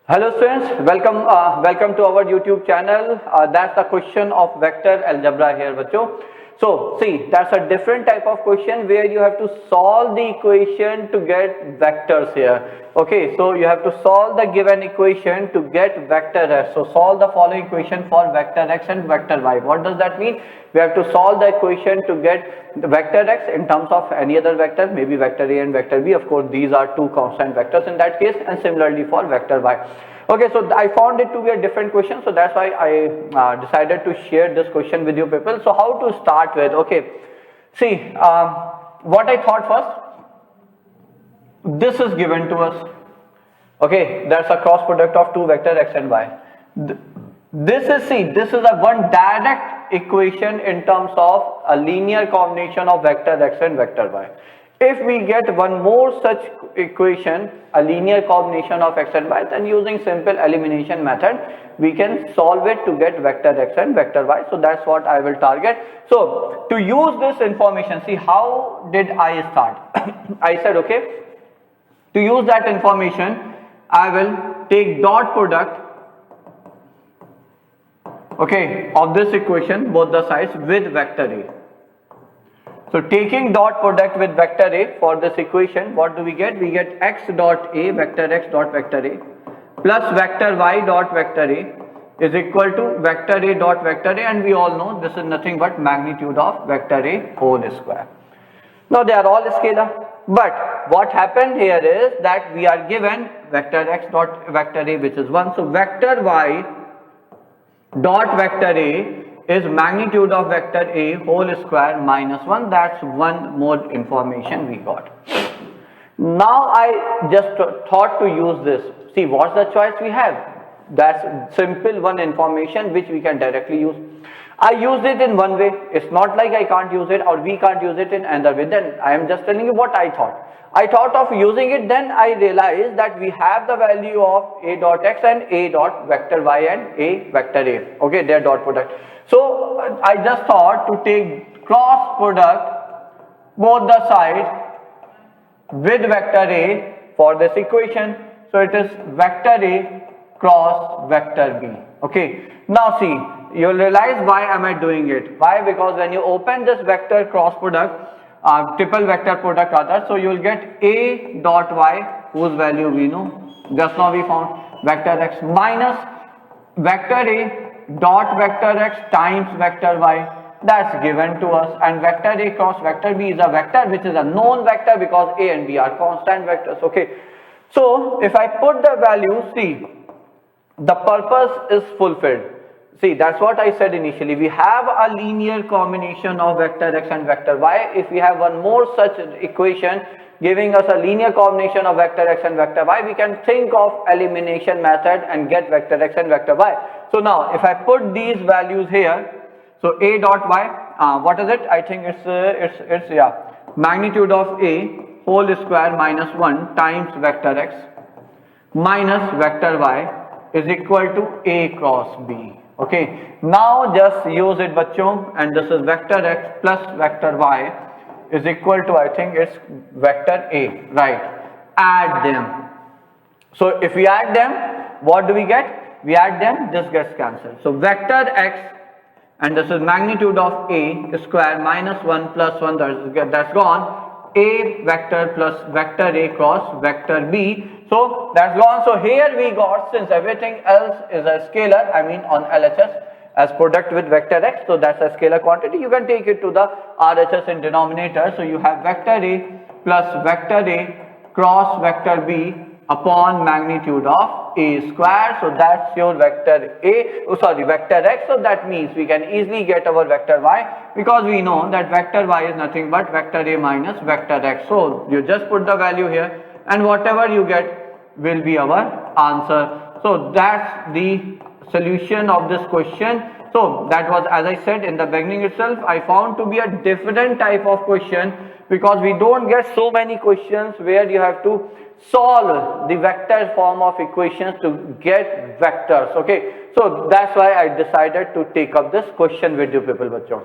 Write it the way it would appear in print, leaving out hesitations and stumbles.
Hello students, welcome to our YouTube channel. That's the question of vector algebra here, bachcho. So see, that's a different type of question where you have to solve the equation to get vectors here. Okay, so you have to solve the given equation to get vector x. So solve the following equation for vector x and vector y. What does that mean? We have to solve the equation to get the vector x in terms of any other vector, maybe vector a and vector b. Of course, these are two constant vectors in that case, and similarly for vector y. Okay, so I found it to be a different question, so that's why I decided to share this question with you people. So how to start with? Okay, see, what I thought first, this is given to us. Okay, that's a cross product of two vector x and y. This is a one direct equation in terms of a linear combination of vector x and vector y. If we get one more such equation, a linear combination of x and y, then using simple elimination method, we can solve it to get vector x and vector y. So that's what I will target. So to use this information, see, how did I start? I said, okay, to use that information, I will take dot product, okay, of this equation, both the sides, with vector a. So taking dot product with vector a for this equation, what do we get? We get x dot a, vector x dot vector a, plus vector y dot vector a is equal to vector a dot vector a, and we all know this is nothing but magnitude of vector a whole square. Now they are all scalar, but what happened here is that we are given vector x dot vector a, which is 1. So vector y dot vector a is magnitude of vector a whole square minus 1. That's one more information we got. Now I just thought to use this. See, what's the choice we have? That's simple one information which we can directly use. I used it in one way. It's not like I can't use it or we can't use it in another way. Then I am just telling you what I thought. I thought of using it, then I realized that we have the value of a dot x and a dot vector y and a vector a. Okay, their dot product. So I just thought to take cross product both the sides with vector a for this equation. So it is vector a cross vector b. Okay, now see, you will realize why am I doing it. Why? Because when you open this vector cross product, triple vector product rather, so you will get a dot y, whose value we know, just now we found, vector x, minus vector a dot vector x times vector y. That's given to us, and vector a cross vector b is a vector which is a known vector because a and b are constant vectors. Okay, so if I put the value, see, the purpose is fulfilled. See, that's what I said initially. We have a linear combination of vector x and vector y. If we have one more such equation giving us a linear combination of vector x and vector y, we can think of elimination method and get vector x and vector y. So now if I put these values here, so a dot y, what is it? I think it's magnitude of a whole square minus 1 times vector x minus vector y is equal to a cross b. Okay, now just use it, bachcho, and this is vector x plus vector y is equal to, I think it's vector a, right? Add them. So if we add them, what do we get? We add them, this gets cancelled. So vector x, and this is magnitude of a square minus 1 plus 1, that's gone. A vector plus vector a cross vector b, so that's gone. So here we got, since everything else is a scalar, I mean on LHS as product with vector x, so that's a scalar quantity, you can take it to the RHS in denominator. So you have vector a plus vector a cross vector b upon magnitude of a square. So that's your vector vector x. So that means we can easily get our vector y, because we know that vector y is nothing but vector a minus vector x. So you just put the value here, and whatever you get will be our answer. So that's the solution of this question. So that was, as I said in the beginning itself, I found to be a different type of question, because we don't get so many questions where you have to solve the vector form of equations to get vectors. Okay, so that's why I decided to take up this question with you people, bachcho.